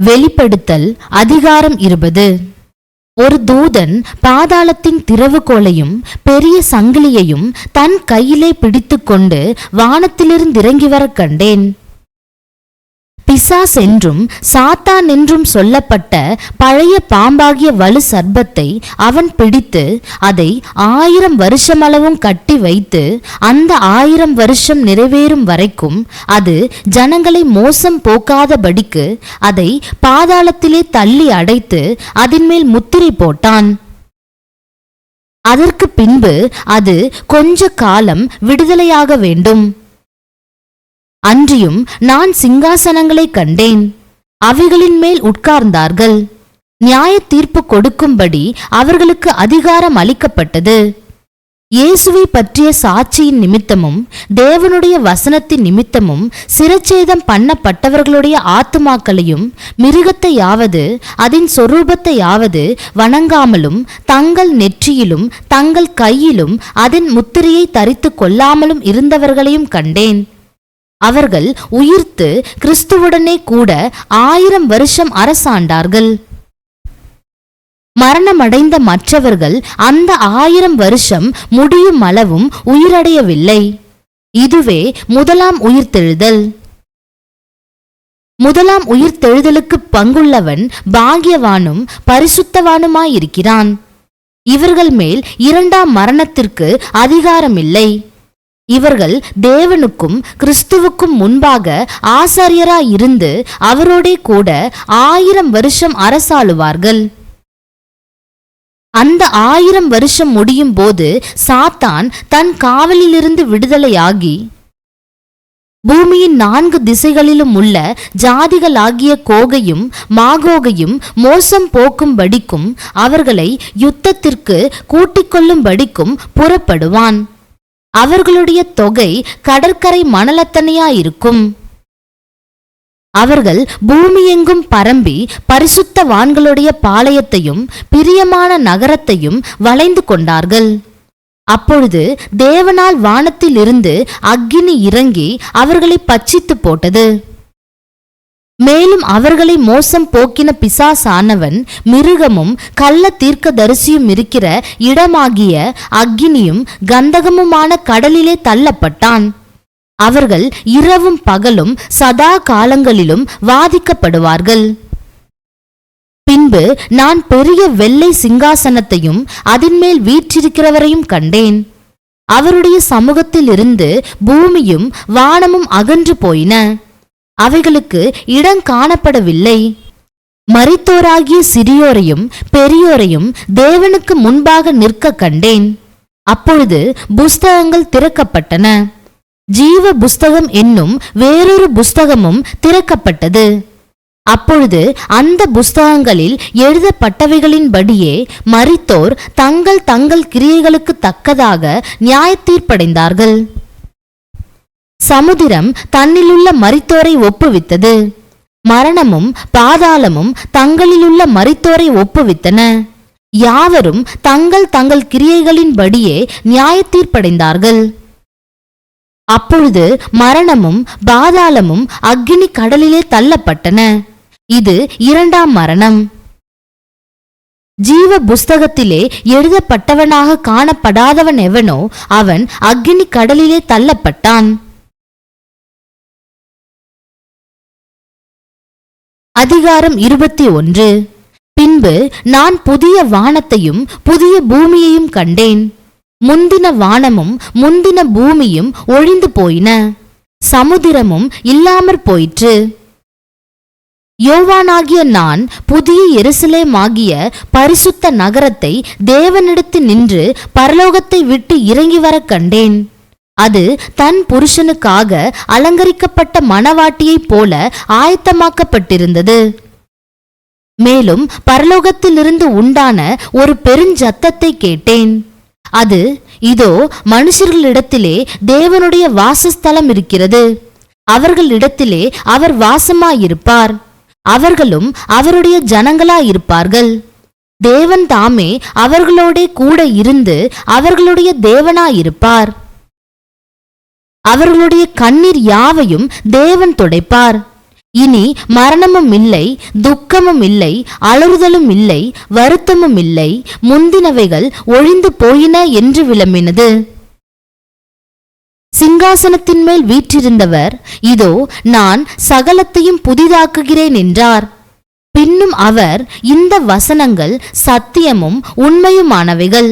வெளிப்படுத்தல் அதிகாரம் 20. ஒரு தூதன் பாதாளத்தின் திறவுகோலையும் பெரிய சங்கிலியையும் தன் கையிலே பிடித்துக்கொண்டு வானத்திலிருந்து வர கண்டேன். பிசாஸ் என்றும் சாத்தான் என்றும் சொல்லப்பட்ட பழைய பாம்பாகிய வலு சர்ப்பத்தை அவன் பிடித்து அதை 1000 வருஷமளவும் கட்டி வைத்து அந்த 1000 வருஷம் நிறைவேறும் வரைக்கும் அது ஜனங்களை மோசம் போக்காதபடிக்கு அதை பாதாளத்திலே தள்ளி அடைத்து அதன் மேல் முத்திரை போட்டான். அதற்கு பின்பு அது கொஞ்ச காலம் விடுதலையாக வேண்டும். அன்றியும் நான் சிங்காசனங்களை கண்டேன், அவைகளின் மேல் உட்கார்ந்தார்கள். நியாய தீர்ப்பு கொடுக்கும்படி அவர்களுக்கு அதிகாரம் அளிக்கப்பட்டது. இயேசுவை பற்றிய சாட்சியின் நிமித்தமும் தேவனுடைய வசனத்தின் நிமித்தமும் சிரச்சேதம் பண்ணப்பட்டவர்களுடைய ஆத்துமாக்களையும் மிருகத்தையாவது அதன் சொரூபத்தையாவது வணங்காமலும் தங்கள் நெற்றியிலும் தங்கள் கையிலும் அதன் முத்திரையை தரித்து கொள்ளாமலும் இருந்தவர்களையும் கண்டேன். அவர்கள் உயிர்த்து கிறிஸ்துவுடனே கூட 1000 வருஷம் அரசாண்டார்கள். மரணமடைந்த மற்றவர்கள் அந்த 1000 வருஷம் முடியும் அளவும் உயிரடையவில்லை. இதுவே முதலாம் உயிர்த்தெழுதல். முதலாம் உயிர்த்தெழுதலுக்கு பங்குள்ளவன் பாக்கியவானும் பரிசுத்தவானுமாயிருக்கிறான். இவர்கள் மேல் 2ஆம் மரணத்திற்கு அதிகாரமில்லை. இவர்கள் தேவனுக்கும் கிறிஸ்துவுக்கும் முன்பாக ஆசாரியராயிருந்து அவரோடே கூட 1000 வருஷம் அரசாளுவார்கள். அந்த 1000 வருஷம் முடியும் போது சாத்தான் தன் காவலிலிருந்து விடுதலையாகி பூமியின் 4 திசைகளிலும் உள்ள ஜாதிகளாகிய கோகையும் மாகோகையும் மோசம் போக்கும்படிக்கும் அவர்களை யுத்தத்திற்கு கூட்டிக்கொள்ளும்படிக்கும் புறப்படுவான். அவர்களுடைய தொகை கடற்கரை மணலத்தனையாயிருக்கும். அவர்கள் பூமியெங்கும் பரம்பி பரிசுத்தவான்களுடைய பாளையத்தையும் பிரியமான நகரத்தையும் வளைந்து கொண்டார்கள். அப்பொழுது தேவனால் வானத்தில் இருந்து அக்கினி இறங்கி அவர்களை பட்சித்து போட்டது. மேலும் அவர்களை மோசம் போக்கின பிசாசானவன் மிருகமும் கள்ள தீர்க்கதரிசியும் இருக்கிற இடமாகிய அக்கினியும் கந்தகமுமான கடலிலே தள்ளப்பட்டான். அவர்கள் இரவும் பகலும் சதா காலங்களிலும் வாதிக்கப்படுவார்கள். பின்பு நான் பெரிய வெள்ளை சிங்காசனத்தையும் அதன்மேல் வீற்றிருக்கிறவரையும் கண்டேன். அவருடைய சமூகத்தில் இருந்து பூமியும் வானமும் அகன்று போயின. அவைகளுக்கு இடம் காணப்படவில்லை. மரித்தோராகிய சிறியோரையும் பெரியோரையும் தேவனுக்கு முன்பாக நிற்க கண்டேன். அப்பொழுது புஸ்தகங்கள் திறக்கப்பட்டன. ஜீவ புஸ்தகம் என்னும் வேறொரு புஸ்தகமும் திறக்கப்பட்டது. அப்பொழுது அந்த புஸ்தகங்களில் எழுதப்பட்டவைகளின்படியே மரித்தோர் தங்கள் தங்கள் கிரியைகளுக்கு தக்கதாக நியாய தீர்ப்படைந்தார்கள். சமுத்திரம் தன்னிலுள்ள மரித்தோரை ஒப்புவித்தது. மரணமும் பாதாளமும் தங்களிலுள்ள மரித்தோரை ஒப்புவித்தன. யாவரும் தங்கள் தங்கள் கிரியைகளின்படியே நியாய தீர்ப்படைந்தார்கள். அப்பொழுது மரணமும் பாதாளமும் அக்கினி கடலிலே தள்ளப்பட்டன. இது 2ஆம் மரணம். ஜீவ புஸ்தகத்திலே எழுதப்பட்டவனாக காணப்படாதவன் எவனோ அவன் அக்கினி கடலிலே தள்ளப்பட்டான். அதிகாரம் 21. பின்பு நான் புதிய வானத்தையும் புதிய பூமியையும் கண்டேன். முந்தின வானமும் முந்தின பூமியும் ஒழிந்து போயின, சமுத்திரமும் இல்லாமற் போயிற்று. யோவானாகிய நான் புதிய எருசலேமாகிய பரிசுத்த நகரத்தை தேவனிடத்து நின்று பரலோகத்தை விட்டு இறங்கி வர கண்டேன். அது தன் புருஷனுக்காக அலங்கரிக்கப்பட்ட மணவாட்டியைப் போல ஆயத்தமாக்கப்பட்டிருந்தது. மேலும் பரலோகத்திலிருந்து உண்டான ஒரு பெருஞ்சத்தத்தை கேட்டேன். அது, இதோ மனுஷர்களிடத்திலே தேவனுடைய வாசஸ்தலம் இருக்கிறது, அவர்களிடத்திலே அவர் வாசமாயிருப்பார், அவர்களும் அவருடைய ஜனங்களாயிருப்பார்கள். தேவன் தாமே அவர்களோடே கூட இருந்து அவர்களுடைய தேவனாயிருப்பார். அவர்களுடைய கண்ணீர் யாவையும் தேவன் துடைப்பார். இனி மரணமும் இல்லை, துக்கமும் இல்லை, அலறுதலும் இல்லை, வருத்தமும் இல்லை, முந்தினவைகள் ஒழிந்து போயின என்று விளம்பினது. சிங்காசனத்தின் மேல் வீற்றிருந்தவர், இதோ நான் சகலத்தையும் புதிதாக்குகிறேன் என்றார். பின்னும் அவர், இந்த வசனங்கள் சத்தியமும் உண்மையுமானவைகள்,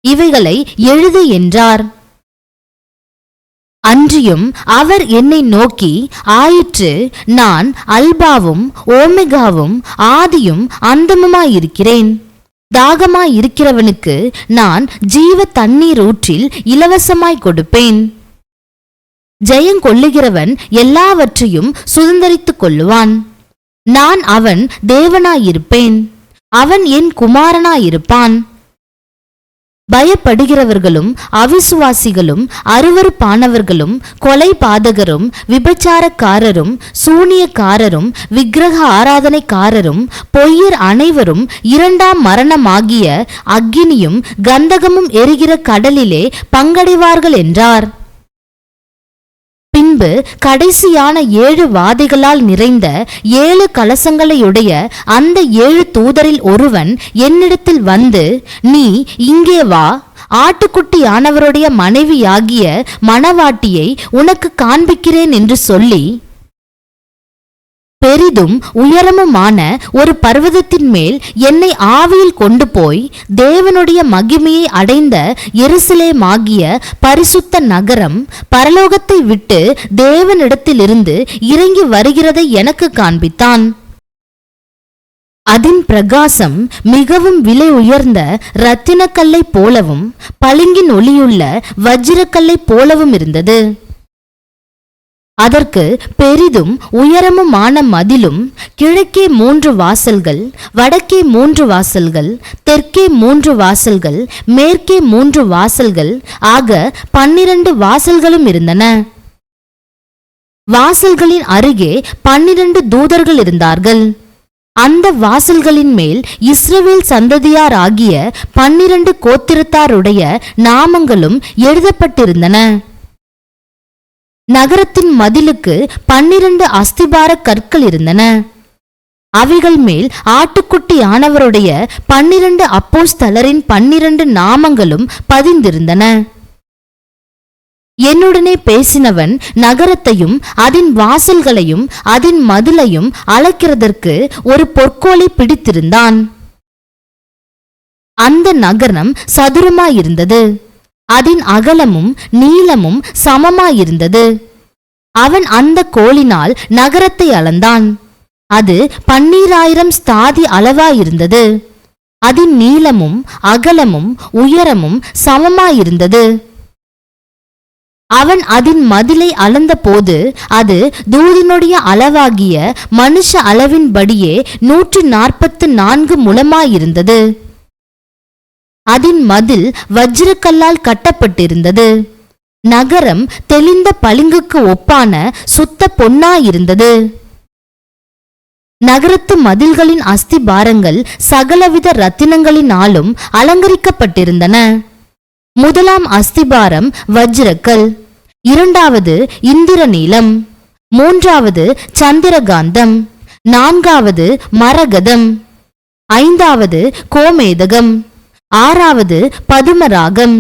இவைகளை எழுது என்றார். அன்றியும் அவர் என்னை நோக்கி, ஆயிற்று, நான் அல்பாவும் ஓமெகாவும் ஆதியும் அந்தமுமாயிருக்கிறேன். தாகமாயிருக்கிறவனுக்கு நான் ஜீவ தண்ணீர் ஊற்றில் இலவசமாய் கொடுப்பேன். ஜெயங்கொள்ளுகிறவன் எல்லாவற்றையும் சுதந்தரித்துக் கொள்ளுவான். நான் அவன் தேவனாயிருப்பேன், அவன் என் குமாரனாயிருப்பான். பயப்படுகிறவர்களும் அவிசுவாசிகளும் அருவருப்பானவர்களும் கொலை பாதகரும் விபச்சாரக்காரரும் சூனியக்காரரும் விக்கிரக ஆராதனைக்காரரும் பொய்யர் அனைவரும் இரண்டாம் மரணமாகிய அக்கினியும் கந்தகமும் எரிகிற கடலிலே பங்கடைவார்கள் என்றார். பின்பு கடைசியான 7 வாதைகளால் நிறைந்த 7 கலசங்களையுடைய அந்த 7 தூதரில் ஒருவன் என்னிடத்தில் வந்து, நீ இங்கே வா, ஆட்டுக்குட்டியானவருடைய மனைவியாகிய மணவாட்டியை உனக்கு காண்பிக்கிறேன் என்று சொல்லி, பெரிதும் உயரமுமான ஒரு பர்வதத்தின் மேல் என்னை ஆவியில் கொண்டு போய் தேவனுடைய மகிமையை அடைந்த எருசலேமாகிய பரிசுத்த நகரம் பரலோகத்தை விட்டு தேவனிடத்திலிருந்து இறங்கி வருகிறதை எனக்கு காண்பித்தான். அதன் பிரகாசம் மிகவும் விலை உயர்ந்த இரத்தினக்கல்லை போலவும் பளிங்கின் ஒளியுள்ள வஜ்ரக்கல்லை போலவும் இருந்தது. அதற்கு பெரிதும் உயரமுமான மதிலும், கிழக்கே 3 வாசல்கள், வடக்கே 3 வாசல்கள், தெற்கே 3 வாசல்கள், மேற்கே 3 வாசல்கள் ஆக 12 வாசல்களும் இருந்தன. வாசல்களின் அருகே 12 தூதர்கள் இருந்தார்கள். அந்த வாசல்களின் மேல் இஸ்ரவேல் சந்ததியார் ஆகிய 12 கோத்திரத்தாருடைய நாமங்களும் எழுதப்பட்டிருந்தன. நகரத்தின் மதிலுக்கு 12 அஸ்திபார கற்கள் இருந்தன. அவைகள் மேல் ஆட்டுக்குட்டி ஆனவருடைய 12 அப்போஸ்தலரின் 12 நாமங்களும் பதிந்திருந்தன. என்னுடனே பேசினவன் நகரத்தையும் அதன் வாசல்களையும் அதன் மதிலையும் அளக்கிறதற்கு ஒரு பொற்கோலை பிடித்திருந்தான். அந்த நகரம் சதுரமாயிருந்தது, அதன் அகலமும் நீளமும் சமமாயிருந்தது. அவன் அந்த கோலினால் நகரத்தை அளந்தான். அது 12,000 ஸ்தாதி அளவாயிருந்தது. அதன் நீளமும் அகலமும் உயரமும் சமமாயிருந்தது. அவன் அதன் மதிலை அளந்தபோது அது தூதினுடைய அளவாகிய மனுஷ அளவின்படியே 144 முழமாயிருந்தது. அதன் மதில் வஜ்ரக்கல்லால் கட்டப்பட்டிருந்தது. நகரம் தெளிந்த பளிங்குக்கு ஒப்பான சுத்த பொன்னாயிருந்தது. நகரத்து மதில்களின் அஸ்திபாரங்கள் சகலவித இரத்தினங்களினாலும் அலங்கரிக்கப்பட்டிருந்தன. முதலாம் அஸ்திபாரம் வஜ்ரக்கல், 2வது இந்திரநீலம், 3வது சந்திரகாந்தம், 4வது மரகதம், 5வது கோமேதகம், 6வது பதுமராகம்,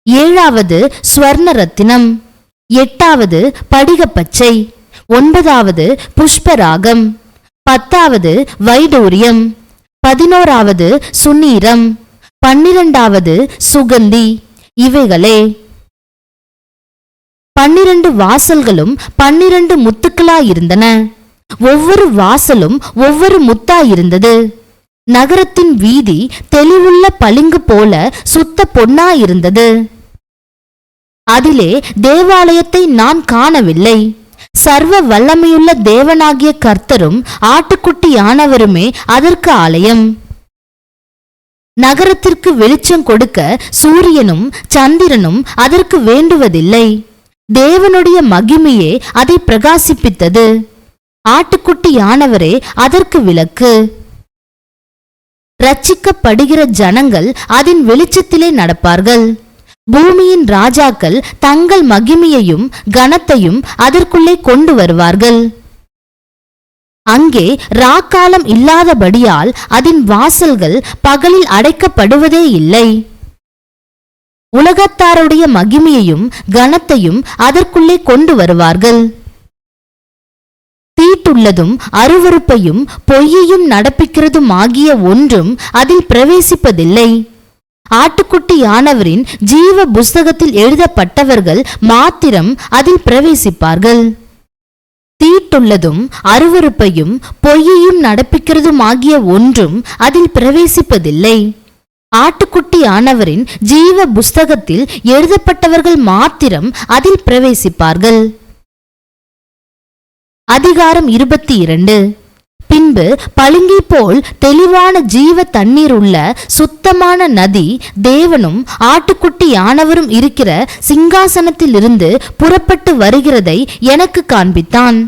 7வது ஸ்வர்ணரத்தினம், 8வது படிகப்பச்சை, 9வது புஷ்பராகம், 10வது வைடூரியம், 11வது சுநீரம், 12வது சுகந்தி. இவைகளே. 12 வாசல்களும் 12 முத்துக்களாயிருந்தன. ஒவ்வொரு வாசலும் ஒவ்வொரு முத்தாயிருந்தது. நகரத்தின் வீதி தெளிவுள்ள பளிங்கு போல சுத்த பொன்னாயிருந்தது. அதிலே தேவாலயத்தை நான் காணவில்லை. சர்வ வல்லமையுள்ள தேவனாகிய கர்த்தரும் ஆட்டுக்குட்டியானவருமே அதற்கு ஆலயம். நகரத்திற்கு வெளிச்சம் கொடுக்க சூரியனும் சந்திரனும் அதற்கு வேண்டுவதில்லை. தேவனுடைய மகிமையே அதை பிரகாசிப்பித்தது. ஆட்டுக்குட்டியானவரே அதற்கு விளக்கு. ரட்சிக்கப்படுகிற ஜனங்கள் அதன் வெளிச்சத்திலே நடப்பார்கள். பூமியின் ராஜாக்கள் தங்கள் மகிமையையும் கனத்தையும் அதற்குள்ளே கொண்டு வருவார்கள். அங்கே ராக்காலம் இல்லாதபடியால் அதன் வாசல்கள் பகலில் அடைக்கப்படுவதே இல்லை. உலகத்தாருடைய மகிமையையும் கனத்தையும் அதற்குள்ளே கொண்டு வருவார்கள். தீட்டுள்ளதும் அருவருப்பையும் பொய்யையும் நடப்பிக்கிறதும் ஆகிய ஒன்றும் அதில் பிரவேசிப்பதில்லை. ஆட்டுக்குட்டியானவரின் ஜீவ புஸ்தகத்தில் எழுதப்பட்டவர்கள் மாத்திரம் அதில் பிரவேசிப்பார்கள். தீட்டுள்ளதும் அருவருப்பையும் பொய்யையும் நடப்பிக்கிறதும் ஆகிய ஒன்றும் அதில் பிரவேசிப்பதில்லை. ஆட்டுக்குட்டியானவரின் ஜீவ புஸ்தகத்தில் எழுதப்பட்டவர்கள் மாத்திரம் அதில் பிரவேசிப்பார்கள். அதிகாரம் 22. பின்பு பளிங்கை போல் தெளிவான ஜீவ தண்ணீர் உள்ள சுத்தமான நதி தேவனும் ஆட்டுக்குட்டியானவரும் இருக்கிற சிங்காசனத்திலிருந்து புறப்பட்டு வருகிறதை எனக்கு காண்பித்தான்.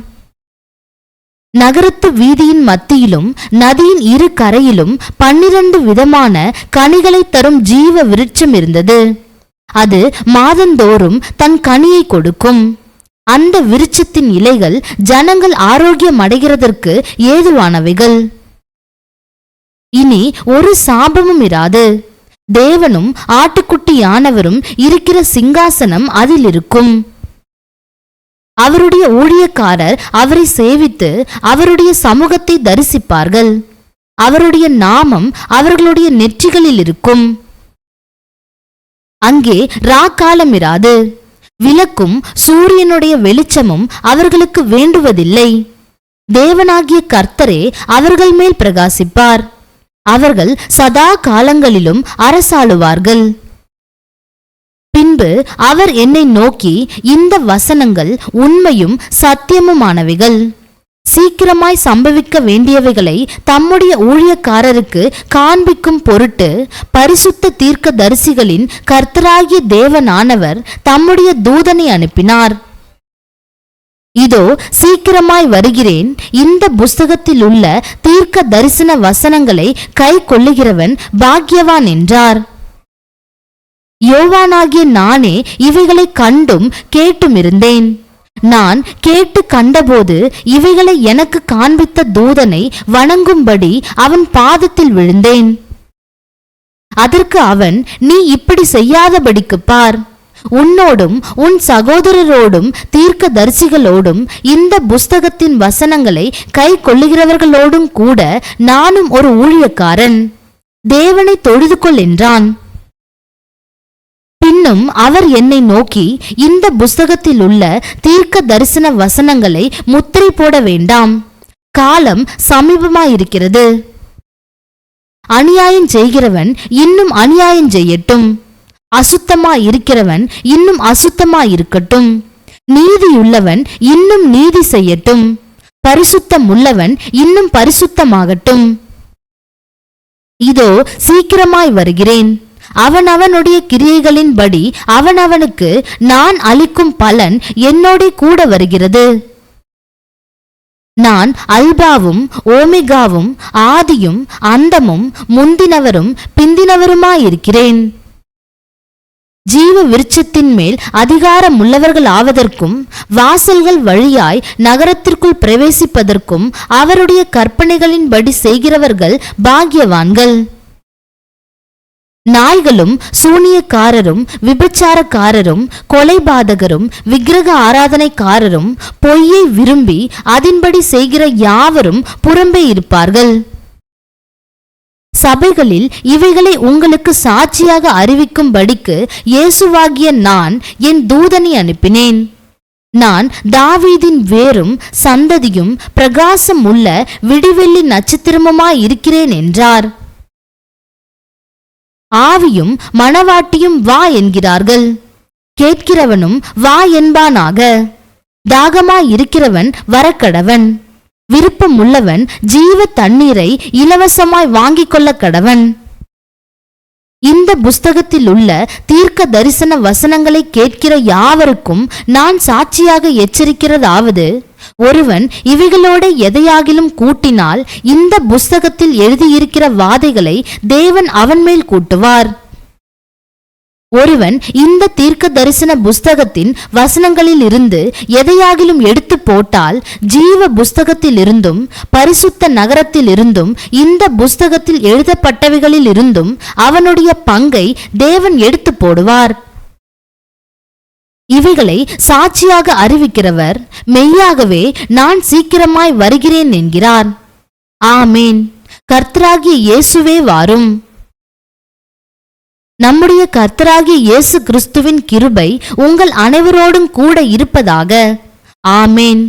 நகரத்து வீதியின் மத்தியிலும் நதியின் இரு கரையிலும் 12 விதமான கனிகளை தரும் ஜீவ விருட்சம் இருந்தது. அது மாதந்தோறும் தன் கனியை கொடுக்கும். அந்த விருட்சத்தின் இலைகள் ஜனங்கள் ஆரோக்கியம் அடைகிறதற்கு ஏதுவானவைகள். இனி ஒரு சாபமும் இராது. தேவனும் ஆட்டுக்குட்டியானவரும் இருக்கிற சிங்காசனம் அதில் இருக்கும். அவருடைய ஊழியக்காரர் அவரை சேவித்து அவருடைய சமூகத்தை தரிசிப்பார்கள். அவருடைய நாமம் அவர்களுடைய நெற்றிகளில் இருக்கும். அங்கே ராக்காலம் இராது. விளக்கும் சூரியனுடைய வெளிச்சமும் அவர்களுக்கு வேண்டுவதில்லை. தேவனாகிய கர்த்தரே அவர்கள் மேல் பிரகாசிப்பார். அவர்கள் சதா காலங்களிலும் அரசாளுவார்கள். பின்பு அவர் என்னை நோக்கி, இந்த வசனங்கள் உண்மையும் சத்தியமுமானவைகள். சீக்கிரமாய் சம்பவிக்க வேண்டியவைகளை தம்முடைய ஊழியக்காரருக்கு காண்பிக்கும் பொருட்டு பரிசுத்த தீர்க்க தரிசிகளின் கர்த்தராகிய தேவனானவர் தம்முடைய தூதனை அனுப்பினார். இதோ சீக்கிரமாய் வருகிறேன். இந்த புஸ்தகத்தில் உள்ள தீர்க்க தரிசன வசனங்களை கை கொள்ளுகிறவன் பாக்கியவான் என்றார். யோவானாகிய நானே இவைகளை கண்டும் கேட்டும் இருந்தேன். நான் கேட்டு கண்டபோது இவைகளை எனக்கு காண்பித்த தூதனை வணங்கும்படி அவன் பாதத்தில் விழுந்தேன். அதற்கு அவன், நீ இப்படி செய்யாதபடிக்கு பார். உன்னோடும் உன் சகோதரரோடும் தீர்க்க தரிசிகளோடும் இந்த புஸ்தகத்தின் வசனங்களை கை கொள்ளுகிறவர்களோடும் கூட நானும் ஒரு ஊழியக்காரன். தேவனை தொழுது கொள் என்றான். பின்னும் அவர் என்னை நோக்கி, இந்த புஸ்தகத்தில் உள்ள தீர்க்க தரிசன வசனங்களை முத்திரை போட வேண்டாம். காலம் சமீபமாயிருக்கிறது. அநியாயம் செய்கிறவன் இன்னும் அநியாயம் செய்யட்டும். அசுத்தமாயிருக்கிறவன் இன்னும் அசுத்தமாயிருக்கட்டும். நீதியுள்ளவன் இன்னும் நீதி செய்யட்டும். பரிசுத்தம் உள்ளவன் இன்னும் பரிசுத்தமாகட்டும். இதோ சீக்கிரமாய் வருகிறேன். அவனவனுடைய கிரியைகளின்படி அவனவனுக்கு நான் அளிக்கும் பலன் என்னோட கூட வருகிறது. நான் அல்பாவும் ஓமெகாவும் ஆதியும் அந்தமும் முந்தினவரும் பிந்தினவருமாயிருக்கிறேன். ஜீவ விருட்சத்தின் மேல் அதிகாரம் உள்ளவர்கள் ஆவதற்கும் வாசல்கள் வழியாய் நகரத்திற்குள் பிரவேசிப்பதற்கும் அவருடைய கற்பனைகளின்படி செய்கிறவர்கள் பாக்கியவான்கள். நாய்களும் சூனியக்காரரும் விபச்சாரக்காரரும் கொலைபாதகரும் விக்கிரக ஆராதனைக்காரரும் பொய்யை விரும்பி அதன்படி செய்கிற யாவரும் புறம்பே இருப்பார்கள். சபைகளில் இவைகளை உங்களுக்கு சாட்சியாக அறிவிக்கும்படிக்கு இயேசுவாகிய நான் என் தூதனை அனுப்பினேன். நான் தாவீதின் வேரும் சந்ததியும் பிரகாசம் உள்ள விடிவெள்ளி நட்சத்திரமுமாயிருக்கிறேன் என்றார். ஆவியும் மணவாட்டியும் வா என்கிறார்கள். கேட்கிறவனும் வா என்பானாக. தாகமாயிருக்கிறவன் வரக்கடவன். விருப்பம் உள்ளவன் ஜீவ தண்ணீரை இலவசமாய் வாங்கிக் கொள்ள கடவன். இந்த புஸ்தகத்தில் உள்ள தீர்க்க தரிசன வசனங்களை கேட்கிற யாவருக்கும் நான் சாட்சியாக எச்சரிக்கிறதாவது, ஒருவன் இவைகளோட எதையாகிலும் கூட்டினால் இந்த புஸ்தகத்தில் எழுதியிருக்கிற வாதைகளை தேவன் அவன் மேல் கூட்டுவார். ஒருவன் இந்த தீர்க்க தரிசன புஸ்தகத்தின் வசனங்களில் இருந்து எதையாகிலும் எடுத்து போட்டால் ஜீவ புஸ்தகத்தில் இருந்தும் பரிசுத்த நகரத்தில் இருந்தும் இந்த புஸ்தகத்தில் எழுதப்பட்டவைகளில் இருந்தும் அவனுடைய பங்கை தேவன் எடுத்து போடுவார். இவைகளை சாட்சியாக அறிவிக்கிறவர் மெய்யாகவே நான் சீக்கிரமாய் வருகிறேன் என்கிறார். ஆமேன். கர்த்தராகிய இயேசுவே வாரும். நம்முடைய கர்த்தராகிய இயேசு கிறிஸ்துவின் கிருபை உங்கள் அனைவரோடும் கூட இருப்பதாக. ஆமேன்.